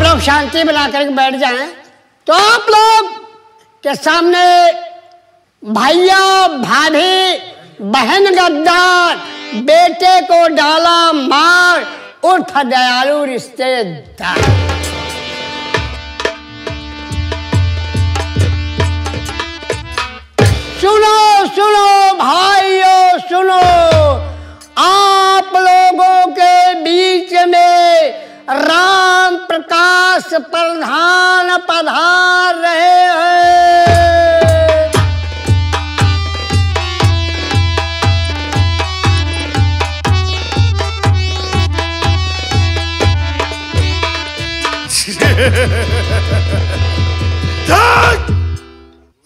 लोग शांति बना करके बैठ जाएं। तो आप लोग के सामने भैया भाभी बहन गद्दार बेटे को डाला मार उठ दयालु रिश्तेदार। सुनो सुनो भाइयों सुनो, आप लोगों के बीच में राम प्रकाश प्रधान पधार रहे हैं।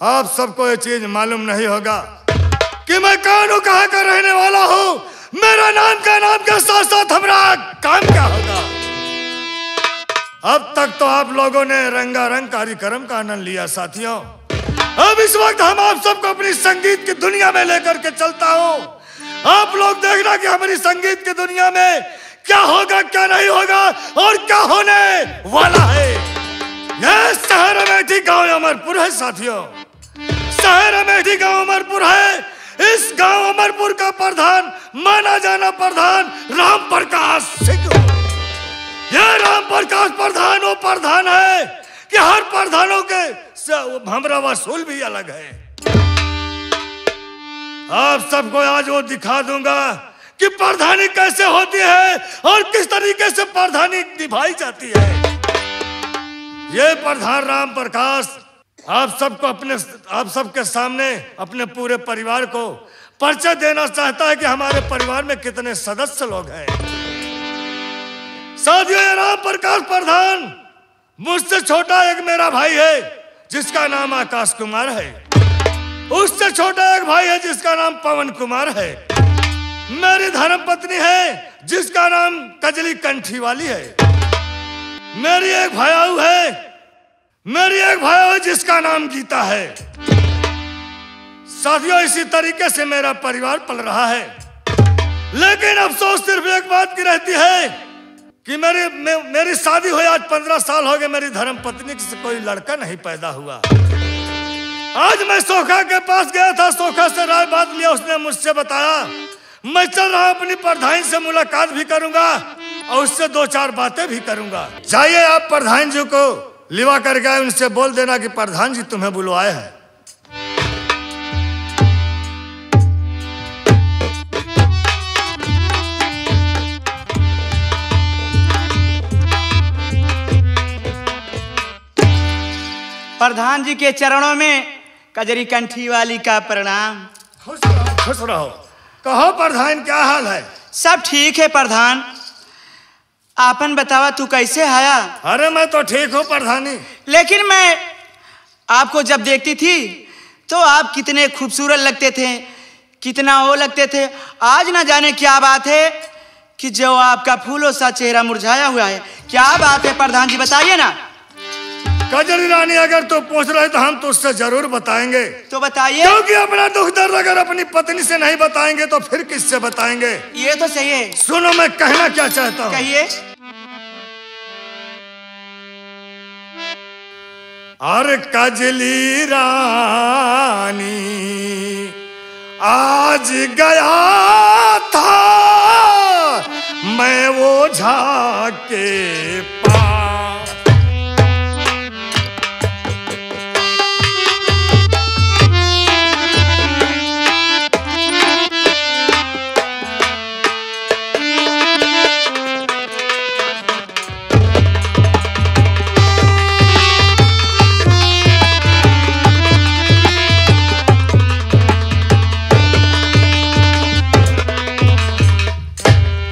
आप सबको ये चीज मालूम नहीं होगा कि मैं कौन हूं, कहां का रहने वाला हूं, मेरा नाम के साथ साथ हमारा काम क्या होगा। अब तक तो आप लोगों ने रंगारंग कार्यक्रम का आनंद लिया साथियों। अब इस वक्त हम आप सबको अपनी संगीत की दुनिया में लेकर के चलता हूं। आप लोग देखना कि हमारी संगीत की दुनिया में क्या होगा, क्या नहीं होगा और क्या होने वाला है। यह शहर अमेठी गांव अमरपुर है साथियों। शहर अमेठी गांव अमरपुर है। इस गांव अमरपुर का प्रधान माना जाना प्रधान राम प्रकाश सिंह। यह राम प्रकाश प्रधान वो प्रधान है कि हर प्रधानों के हमारा वसूल भी अलग है। आप सबको आज वो दिखा दूंगा कि प्रधानी कैसे होती है और किस तरीके से प्रधानी निभाई जाती है। ये प्रधान राम प्रकाश आप सबके सामने अपने पूरे परिवार को परिचय देना चाहता है कि हमारे परिवार में कितने सदस्य लोग हैं। साथियों, ये राम प्रकाश प्रधान मुझसे छोटा एक मेरा भाई है जिसका नाम आकाश कुमार है। उससे छोटा एक भाई है जिसका नाम पवन कुमार है। मेरी धर्म पत्नी है जिसका नाम कजली कंठी वाली है। मेरी एक भाई है जिसका नाम गीता है। साथियों, इसी तरीके से मेरा परिवार पल रहा है। लेकिन अफसोस सिर्फ एक बात की रहती है कि मेरी शादी हुई आज 15 साल हो गए, मेरी धर्म पत्नी से कोई लड़का नहीं पैदा हुआ। आज मैं सोखा के पास गया था, सोखा से राय बात लिया। उसने मुझसे बताया मैं चल रहा अपनी प्रधान से मुलाकात भी करूंगा और उससे 2-4 बातें भी करूंगा। जाइए आप प्रधान जी को लिवा कर गए, उनसे बोल देना कि प्रधान जी तुम्हें बुलवाए हैं। प्रधान जी के चरणों में कजरी कंठी वाली का प्रणाम। खुश रहो, खुश रहो। कहो प्रधान, क्या हाल है? सब ठीक है प्रधान। आपन बतावा तू कैसे आया? अरे मैं तो ठीक हूँ प्रधानी। लेकिन मैं आपको जब देखती थी तो आप कितने खूबसूरत लगते थे, कितना वो लगते थे। आज ना जाने क्या बात है कि जो आपका फूलों सा चेहरा मुरझाया हुआ है। क्या बात है प्रधान जी, बताइए ना। कजरी रानी, अगर तू पूछ रहे तो हम तो उससे जरूर बताएंगे। तो बताइए। क्योंकि अपना दुख दर्द अगर अपनी पत्नी से नहीं बताएंगे तो फिर किससे बताएंगे? ये तो सही है। सुनो मैं कहना क्या चाहता हूँ। कहिए। अरे कजली रानी आज गया था मैं वो झाके पास।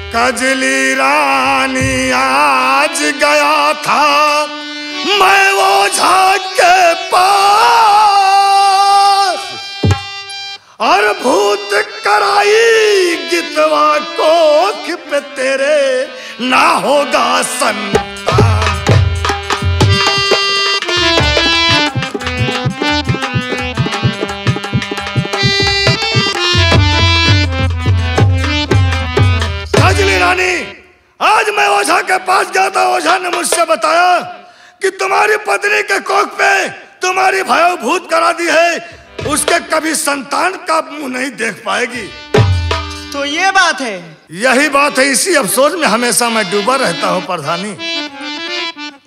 कजली रानी आज गया था मैं वो झाके पास और भूत कराई गितवा कोख पे तेरे ना होगा संतान। आज मैं ओझा के पास गया था। ओझा ने मुझसे बताया कि तुम्हारी पत्नी के कोख पे तुम्हारी भूत करा दी है, उसके कभी संतान का मुंह नहीं देख पाएगी। तो ये बात है? यही बात है, इसी अफसोस में हमेशा मैं डूबा रहता हूँ प्रधानी।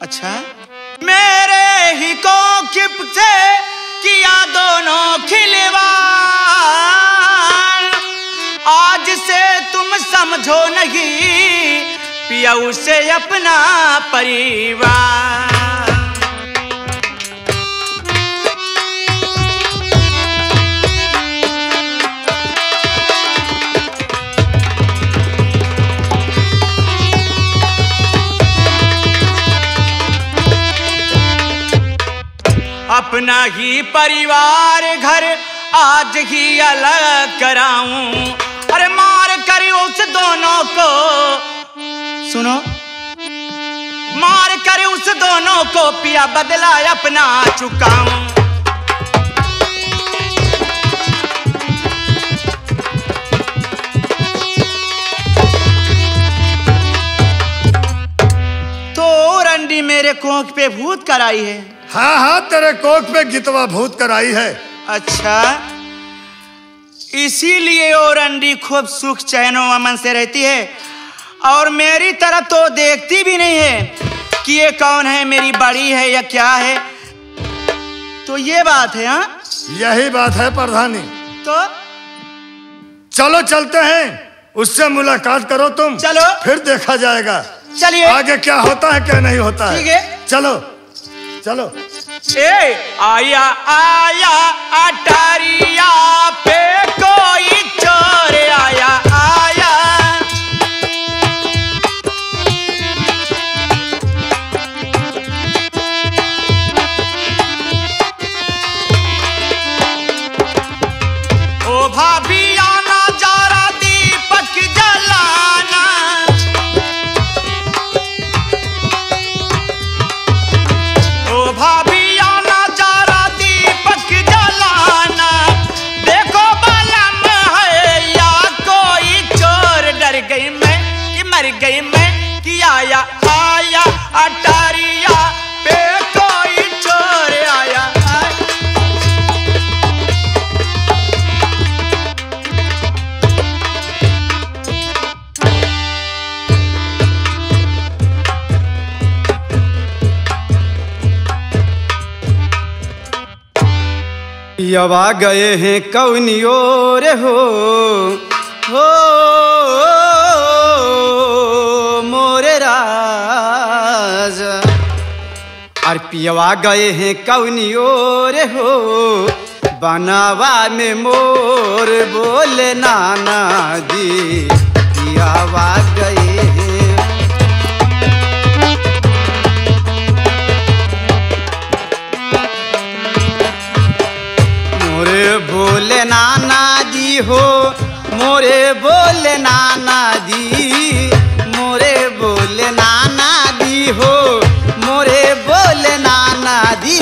अच्छा, मेरे ही कोकिप से किया दोनों खिलवाड़, आज से तुम समझो नहीं पिया उसे अपना परिवार। अपना ही परिवार घर आज ही अलग कराऊं, अरे मार कर उस दोनों को, सुनो, मार कर उस दोनों को पिया बदला अपना चुकाऊं। तो रंडी मेरे कोख पे भूत कराई है? हाँ हाँ, तेरे कोख पे गितवा भूत कराई है। अच्छा, इसीलिए वो रंडी खूब सुख चैन और अमन से रहती है और मेरी तरफ तो देखती भी नहीं है कि ये कौन है, मेरी बड़ी है या क्या है। तो ये बात है? हाँ, यही बात है प्रधानी। तो चलो चलते हैं, उससे मुलाकात करो तुम। चलो, फिर देखा जाएगा चलिए आगे क्या होता है क्या नहीं होता है। ठीक है, चलो चलो। ए आया आया अटारिया पे कोई चोर आया आया, ओ भाभी आना जरा दीपक जलाना, ओ भाभी गई मैं कि आया आया अटारिया पे कोई चोर आया। यवा गए हैं कौनी ओर हो मोरे राज, और पियवा गए हैं कौनी ओर हो बनावा में मोर बोले नाना दी, पियवा गए हैं। मोरे बोले नाना दी हो, मोरे बोले नाना दी, मोरे बोले नाना दी हो, मोरे बोले नाना दी,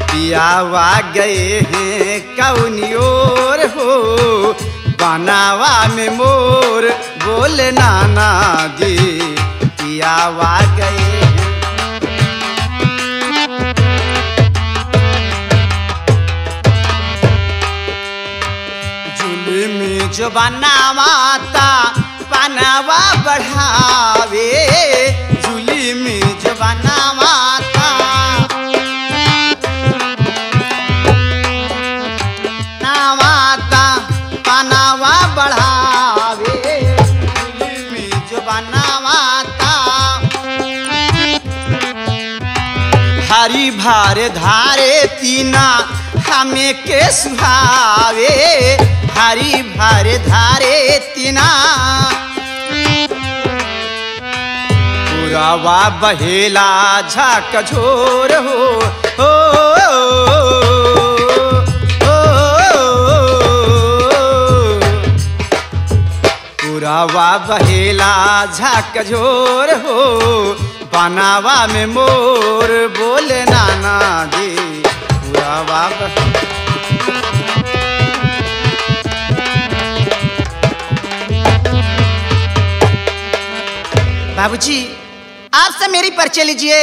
पियावा गए हैं कौनी ओर हो बनावा में मोर बोले नाना दी, पियावा गए हैं। जुल्मी जो बनावाता पनावा बढ़ावे, जुल्मी जो बनावाता नावाता पनावा बढ़ावे, जुल्मी जो बनावाता हरी भारे धारे तीना हमें के सुहावे, हरी भारे धारे तीना पुरावा बहेला झाक झोर हो पुरावा बहेला झाक झोर हो बनावा में मोर बोले नाना दी, पुरावा बाबूजी, आपसे मेरी परिचय लीजिए।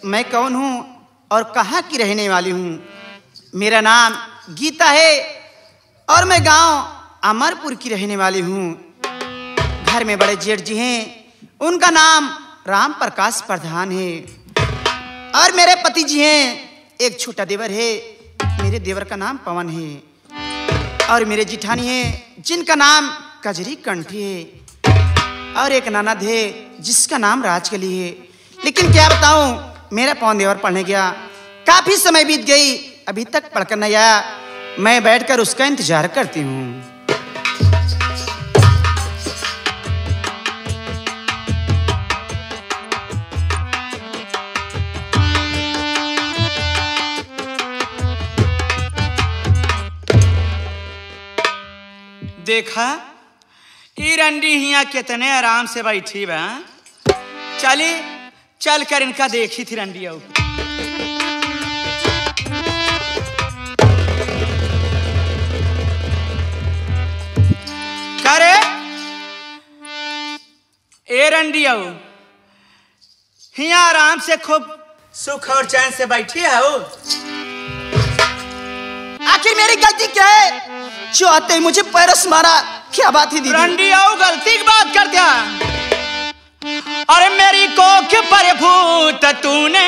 मैं कौन हूँ और कहाँ की रहने वाली हूँ। मेरा नाम गीता है और मैं गांव अमरपुर की रहने वाली हूँ। घर में बड़े जेठ जी हैं, उनका नाम राम प्रकाश प्रधान है। और मेरे पति जी हैं, एक छोटा देवर है, मेरे देवर का नाम पवन है। और मेरे जिठानी हैं, जिनका नाम कजरी कंठी है। और एक ननद है, जिसका नाम राजकली है। लेकिन क्या बताऊं, मेरा पवन देवर पढ़ने गया, काफी समय बीत गई, अभी तक पढ़कर नहीं आया। मैं बैठकर उसका इंतजार करती हूँ। देखा ई रंडी हिया कितने आराम से बैठी बा। चली चल कर इनका देखी थी रंडी। करे ए रंडी हिया आराम से खूब सुख और चैन से बैठी है। आखिर मेरी गलती क्या है जो आते ही मुझे पैरस मारा? क्या बात है दीदी? रंडी आओ, गलती की बात करते हैं। अरे मेरी कोख पर भूत तूने,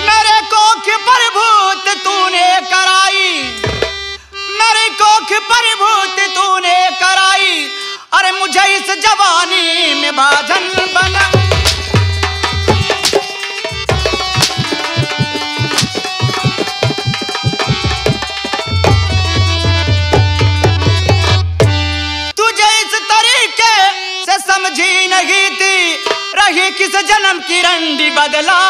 मेरे कोख पर भूत तूने कराई, मेरी कोख पर भूत तूने कराई। अरे मुझे इस जवानी में बाधन बना। तुझे इस तरीके से समझी नहीं थी, रही किस जन्म की रंडी बदला।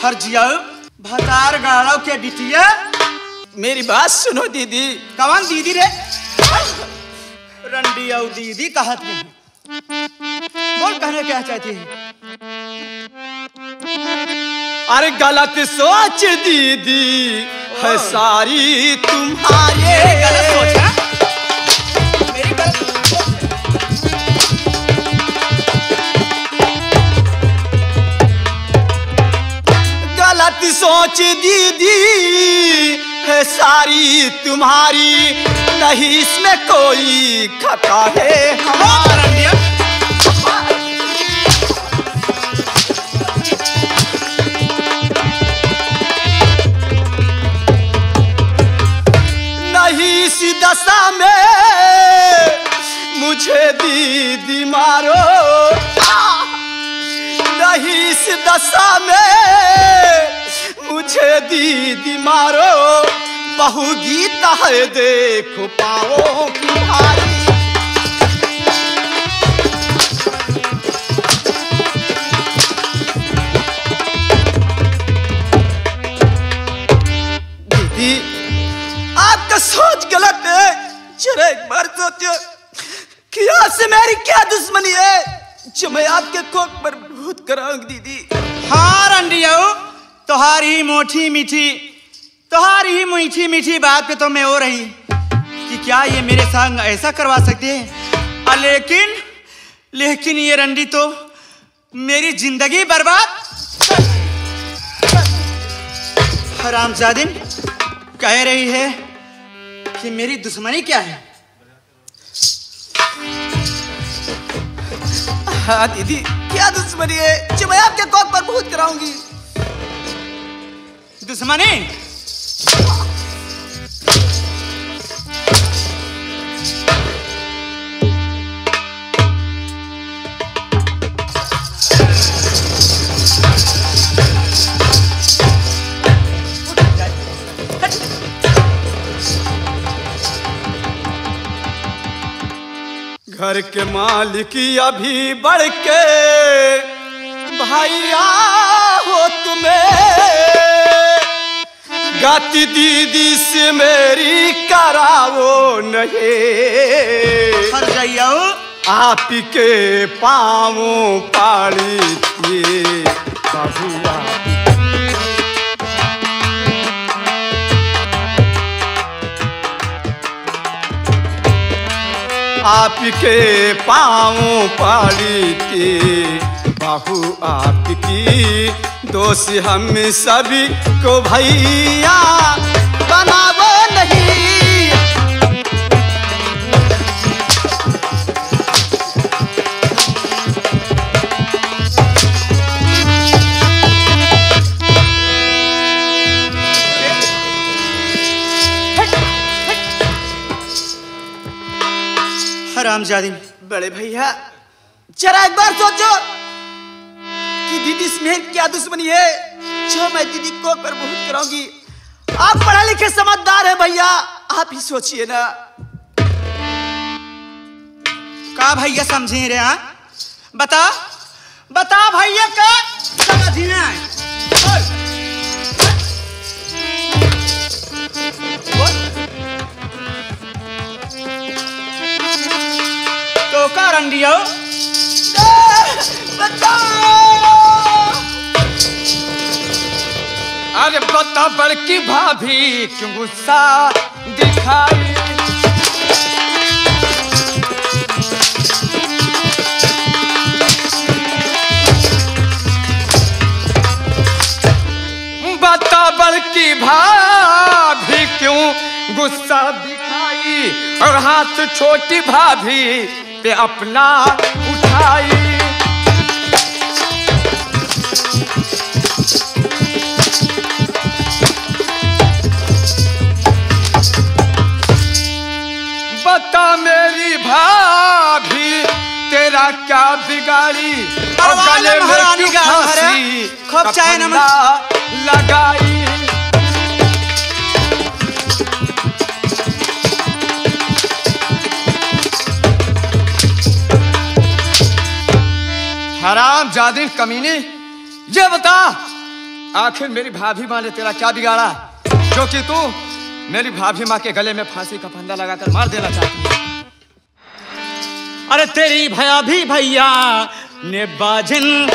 हर जिया भतार गाड़ो के बिटिया, मेरी बात सुनो दीदी। कौन दीदी रे? रंडी और दीदी कहत में बोल, कहने क्या चाहती है? अरे गलत सोच दीदी है सारी तुम्हारे। गलत सोच है? मेरी गलत सोच है। गलत सोच दीदी है सारी तुम्हारी, नहीं इसमें कोई खता है हमारी। नहीं इसी दशा में मुझे दीदी मारो, नहीं इस दशा में मुझे दीदी मारो। बहु गीता है देखो पाओ की भारी। दीदी आपका सोच गलत है। जरा एक बार सोचो कि आपसे मेरी क्या दुश्मनी है जो मैं आपके कोख पर भूत कराऊंगी दीदी। हाँ रंडियो, तुम्हारी मोटी मीठी, तुम्हारी ही मीठी मीठी बात पे तो मैं हो रही कि क्या ये मेरे संग ऐसा करवा सकते हैं। लेकिन लेकिन ये रंडी तो मेरी जिंदगी बर्बाद। हरामजादिन कह रही है कि मेरी दुश्मनी क्या है। हाँ दीदी, क्या दुश्मनी है जो मैं आपके कोख पर भूत कराऊंगी? दुश्मनी? घर के मालिक अभी बढ़ के भैया हो तुम्हें, गति दीदी से मेरी करावो नहीं। हर जाइयो आप के पाँवों पाली थी बहुआ। आपके पाँवों पाली थी बाहू आपकी, दोष हम सभी को भैया बनावो नहीं। हरामजादी बड़े भैया जरा एक बार सोचो कि दीदी से मेरी क्या दुश्मनी है जो मैं दीदी को प्रभुत कराऊंगी। आप पढ़े लिखे समझदार हैं भैया, आप ही सोचिए ना। का भैया समझे रे? हाँ बता बता भैया का समझ में आए। तो का रंडियो अरे बता बड़की भाभी क्यों गुस्सा दिखाई। बता बड़की भाभी क्यों गुस्सा दिखाई और हाथ छोटी भाभी पे अपना उठाई। बता मेरी भाभी तेरा क्या बिगाड़ी और गले में क्यों फांसी खूब चाय नमक लगाई। हराम जादी कमीने, ये बता आखिर मेरी भाभी माँ ने तेरा क्या बिगाड़ा जो कि तू मेरी भाभी माँ के गले में फांसी का फंदा लगाकर मार देना चाहती है। अरे तेरी भाभी भैया ने बाजिन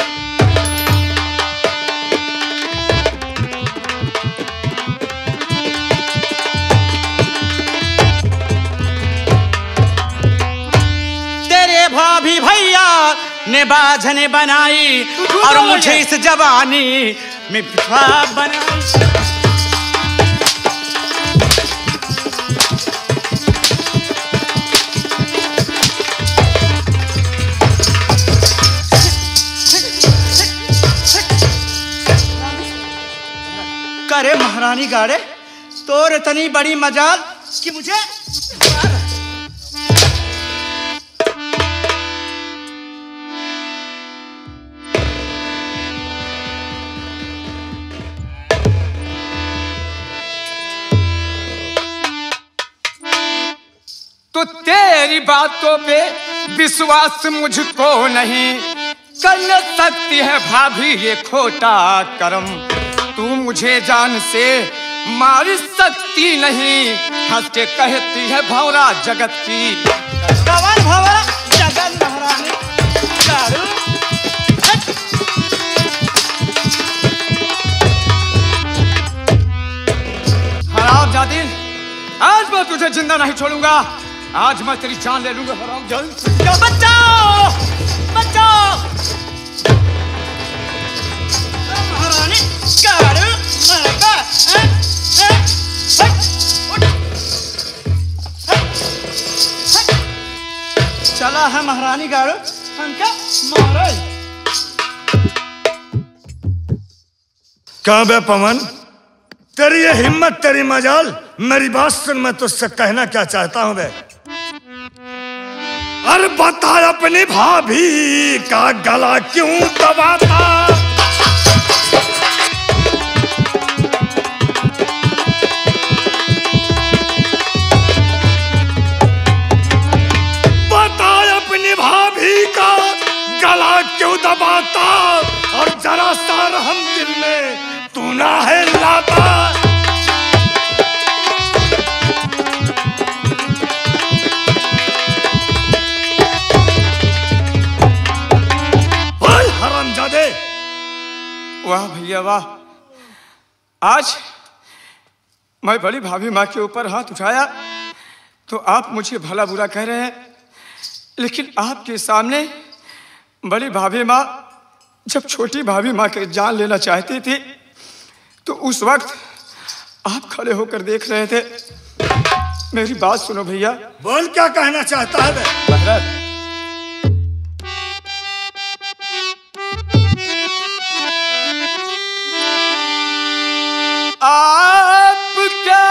तेरे भाभी भैया ने बाझने बनाई और मुझे इस जवानी में बिठा बनाई। करे महारानी गाड़े तोर इतनी बड़ी मजाल कि मुझे तो तेरी बातों पे विश्वास मुझको नहीं कर सकती है भाभी ये खोटा कर्म। तू मुझे जान से मार सकती नहीं, हंस के कहती है भौरा जगत की। कवन भौरा जगत महारानी गाड़ू। हरामजादी आज मैं तुझे जिंदा नहीं छोड़ूंगा, आज मैं तेरी जान ले लूंगा। हरामजादी बचाओ बचाओ महारानी गाड़ू। चला है महारानी गाड़ू हमका मारे। क्या बे पवन, तेरी ये हिम्मत तेरी मजाल, मेरी बात सुन, मैं तुझसे कहना क्या चाहता हूं बे। अरे बता अपनी भाभी का गला क्यों दबाता। भाभी का गला क्यों दबाता और जरा सा रहम दिल में तू ना है लाता। वाह, आज मैं बड़ी भाभी माँ के ऊपर हाथ उठाया तो आप मुझे भला बुरा कह रहे हैं, लेकिन आपके सामने बड़ी भाभी माँ जब छोटी भाभी माँ के जान लेना चाहती थी तो उस वक्त आप खड़े होकर देख रहे थे। मेरी बात सुनो भैया। बोल, क्या कहना चाहता है महाराज? आप क्या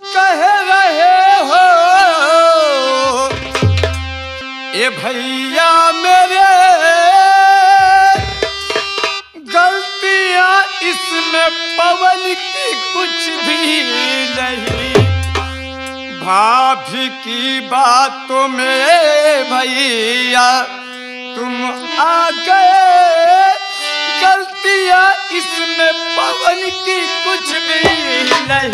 कह रहे हो ए भैया मेरे, गलतियां इसमें पवन की कुछ भी नहीं। भाभी की बातों में भैया तुम आ गए, गलतियां इसमें पवन की कुछ भी नहीं।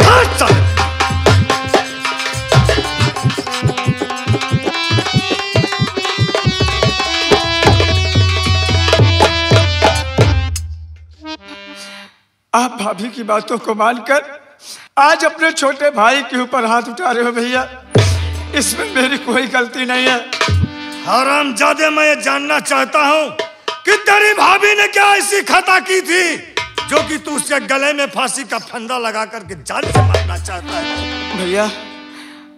आप भाभी की बातों को मानकर आज अपने छोटे भाई के ऊपर हाथ उठा रहे हो भैया, इसमें मेरी कोई गलती नहीं है। हरामजादे, मैं ये जानना चाहता हूँ कि तेरी भाभी ने क्या ऐसी खता की थी जो कि तू उसके गले में फांसी का फंदा लगा करके जान से मारना चाहता है। भैया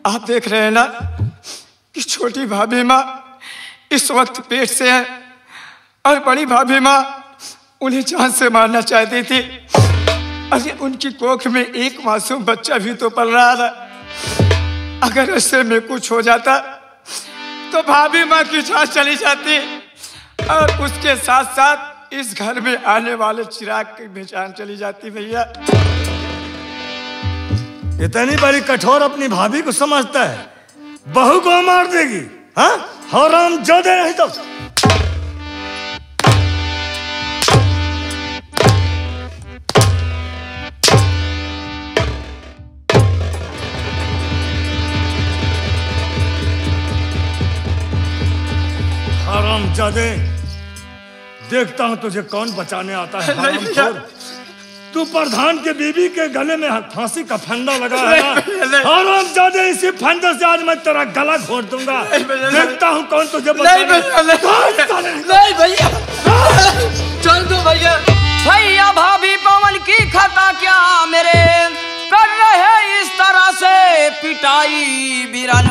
आप देख रहे हैं ना कि छोटी भाभी माँ इस वक्त पेट से है और बड़ी भाभी माँ उन्हें जान से मारना चाहती थी। अरे उनकी कोख में एक मासूम बच्चा भी तो पल रहा था। अगर उससे में कुछ हो जाता तो भाभी माँ की जान चली जाती और उसके साथ साथ इस घर में आने वाले चिराग की भी जान चली जाती। भैया इतनी बड़ी कठोर अपनी भाभी को समझता है, बहू को मार देगी? हाँ, हरामजादे, नहीं तो हरामजादे, देखता हूं तुझे कौन बचाने आता है। हरामखोर, तू प्रधान के बीबी के गले में फांसी का फंदा लगा है ना? हरामजादे, इसी फंदे से आज मैं तेरा गला घोट दूंगा। देखता हूं कौन तुझे बचाने। नहीं भैया, चल दो भैया। भैया भाभी पवन की खता क्या मेरे कर रहे इस तरह से पिटाई बिरन,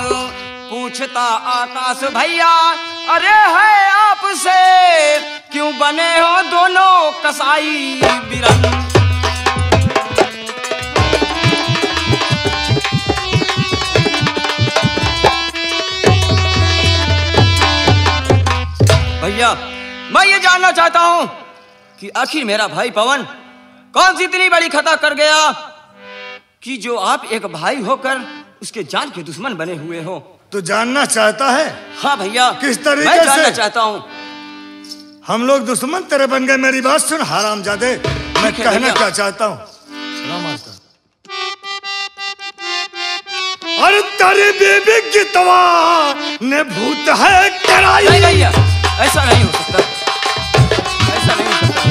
पूछता आकाश भैया अरे है आपसे क्यों बने हो दोनों कसाई बिरन। भैया मैं ये जानना चाहता हूं कि आखिर मेरा भाई पवन कौन सी इतनी बड़ी खता कर गया कि जो आप एक भाई होकर उसके जान के दुश्मन बने हुए हो। तू जानना चाहता है? हाँ भैया, किस तरीके मैं जानना से चाहता हूँ। हम लोग दुश्मन तेरे बन गए? मेरी बात सुन हरामजादे, मैं कहना क्या चाहता हूँ। अरे तेरी बीबी की तवा ने भूत है कराई। नहीं भैया, ऐसा नहीं हो सकता, ऐसा नहीं हो सकता।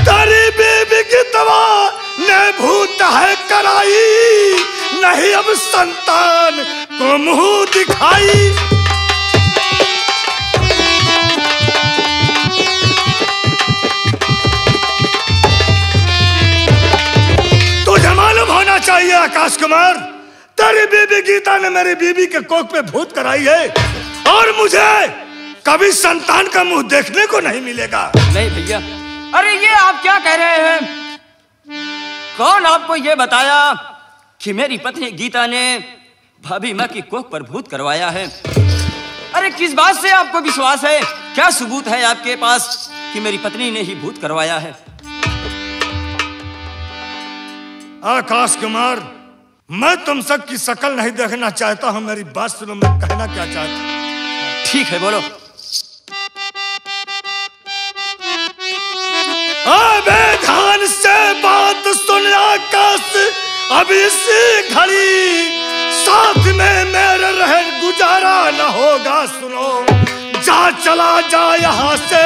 तेरी बीबी की तवा ने भूत है कराई, नहीं अब संतान को मुंह दिखाई। तुझे मालूम होना चाहिए आकाश कुमार, तेरी बीबी गीता ने मेरी बीबी के कोख पे भूत कराई है और मुझे कभी संतान का मुंह देखने को नहीं मिलेगा। नहीं भैया, अरे ये आप क्या कह रहे हैं? कौन आपको ये बताया कि मेरी पत्नी गीता ने भाभी माँ की कोख पर भूत करवाया है? अरे किस बात से आपको विश्वास है? क्या सबूत है आपके पास कि मेरी पत्नी ने ही भूत करवाया है? आकाश कुमार, मैं तुम सब की शक्ल नहीं देखना चाहता हूं। मेरी बात सुनो, मैं कहना क्या चाहता हूं। ठीक है बोलो। अबे ध्यान से बात सुन आकाश, अब इसी घड़ी साथ में मेरे रह गुजारा न होगा सुनो, जा चला जा यहाँ से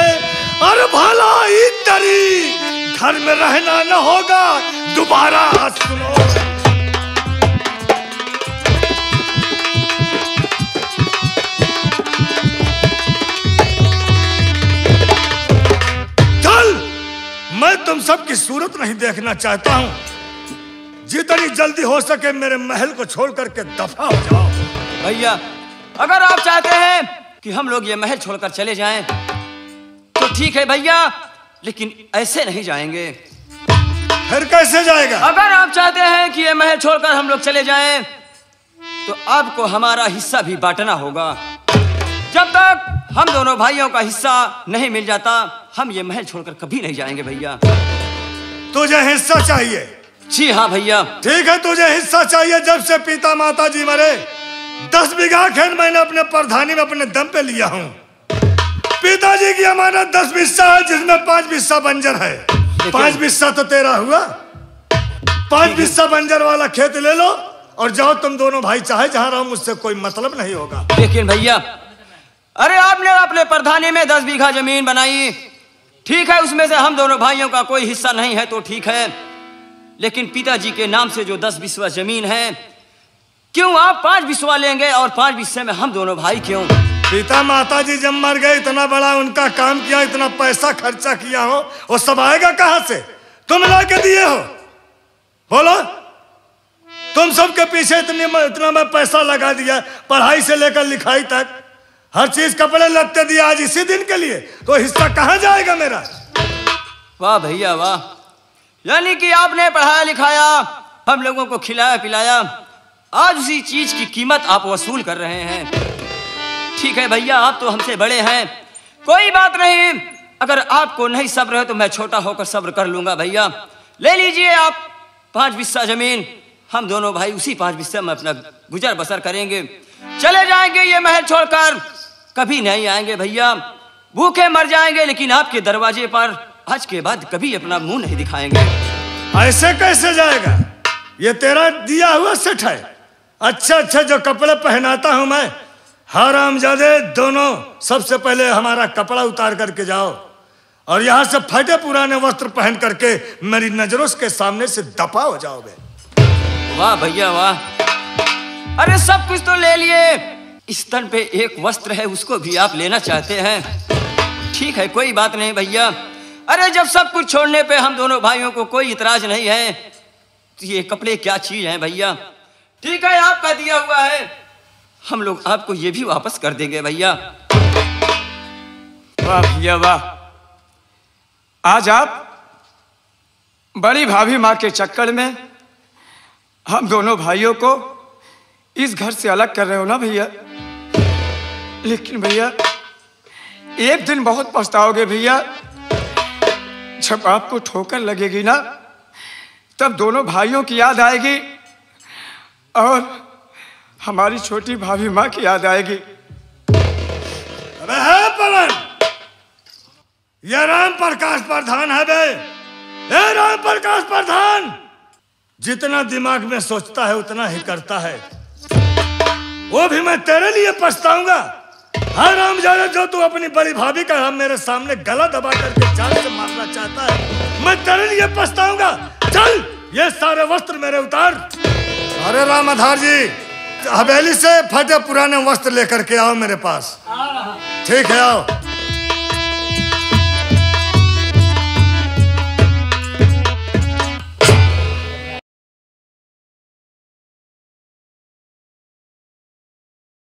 और भलाई तेरी घर में रहना न होगा दोबारा सुनो। चल, मैं तुम सबकी सूरत नहीं देखना चाहता हूं, जितनी जल्दी हो सके मेरे महल को छोड़ करके दफा हो जाओ। भैया अगर आप चाहते हैं कि हम लोग ये महल छोड़कर चले जाएं तो ठीक है भैया, लेकिन ऐसे नहीं जाएंगे। फिर कैसे जाएगा? अगर आप चाहते हैं कि ये महल छोड़कर हम लोग चले जाएं तो आपको हमारा हिस्सा भी बांटना होगा। जब तक हम दोनों भाइयों का हिस्सा नहीं मिल जाता हम ये महल छोड़कर कभी नहीं जाएंगे भैया। तुझे हिस्सा चाहिए? जी हाँ भैया। ठीक है, तुझे हिस्सा चाहिए। जब से पिता माता जी मरे 10 बीघा खेत मैंने अपने प्रधानी में अपने दम पे लिया हूँ। पिताजी की अमानत 10 हिस्सा है, जिसमें 5 हिस्सा बंजर है। 5 हिस्सा तो तेरा हुआ। 5 हिस्सा बंजर वाला खेत ले लो और जाओ तुम दोनों भाई, चाहे जहां रहो, मुझसे कोई मतलब नहीं होगा। लेकिन भैया, अरे आपने अपने प्रधानी में 10 बीघा जमीन बनाई, ठीक है, उसमें से हम दोनों भाइयों का कोई हिस्सा नहीं है तो ठीक है, लेकिन पिताजी के नाम से जो 10 बिस्वा जमीन है, क्यों आप 5 बिस्वा लेंगे और 5 बिस्से में हम दोनों भाई क्यों? पिता माता जी जब मर गए, इतना बड़ा उनका काम किया, इतना पैसा खर्चा किया हो, वो सब आएगा कहां से? तुम ला के दिए हो? बोलो, तुम सबके पीछे इतना मैं पैसा लगा दिया, पढ़ाई से लेकर लिखाई तक, हर चीज, कपड़े लत्ते दिया आज इसी दिन के लिए, तो हिस्सा कहां जाएगा मेरा? वाह भैया वाह, यानी कि आपने पढ़ाया लिखाया, हम लोगों को खिलाया पिलाया, आज उसी चीज की कीमत आप वसूल कर रहे हैं। ठीक है भैया, आप तो हमसे बड़े हैं, कोई बात नहीं, अगर आपको नहीं सब्र है तो मैं छोटा होकर सब्र कर लूंगा। भैया ले लीजिए आप 5 बिस्सा जमीन, हम दोनों भाई उसी 5 बिस्से में अपना गुजर बसर करेंगे, चले जाएंगे ये महल छोड़कर, कभी नहीं आएंगे भैया, भूखे मर जाएंगे, लेकिन आपके दरवाजे पर आज के बाद कभी अपना मुंह नहीं दिखाएंगे। ऐसे कैसे जाएगा? ये तेरा दिया हुआ सेठ है। अच्छा, जो कपड़े पहनाता हूं मैं, हरामजादे दोनों, सबसे पहले हमारा कपड़ा उतार करके जाओ और यहां से फटे पुराने वस्त्र पहन करके मेरी नजरों के सामने से दफा हो जाओगे। वाह भैया वाह, अरे सब कुछ तो ले लिए, इस तन पे एक वस्त्र है उसको भी आप लेना चाहते हैं? ठीक है, कोई बात नहीं भैया, अरे जब सब कुछ छोड़ने पे हम दोनों भाइयों को कोई इतराज नहीं है तो ये कपड़े क्या चीज हैं भैया। ठीक है, आपका दिया हुआ है, हम लोग आपको ये भी वापस कर देंगे भैया। वाह भैया वाह, आज आप बड़ी भाभी माँ के चक्कर में हम दोनों भाइयों को इस घर से अलग कर रहे हो ना भैया। लेकिन भैया एक दिन बहुत पछताओगे भैया, जब आपको ठोकर लगेगी ना, तब दोनों भाइयों की याद आएगी और हमारी छोटी भाभी माँ की याद आएगी। अबे है पवन, ये राम प्रकाश प्रधान है बे, ये राम प्रकाश प्रधान जितना दिमाग में सोचता है उतना ही करता है। वो भी मैं तेरे लिए पछताऊंगा। हाँ रामजादा, जो तू अपनी बड़ी भाभी का हम मेरे सामने गला दबा करके जान से मारना चाहता है, मैं तेरे लिए पछताऊंगा। चल ये सारे वस्त्र मेरे उतार। अरे रामाधार जी, हवेली से फटे पुराने वस्त्र लेकर के आओ मेरे पास। ठीक है, आओ।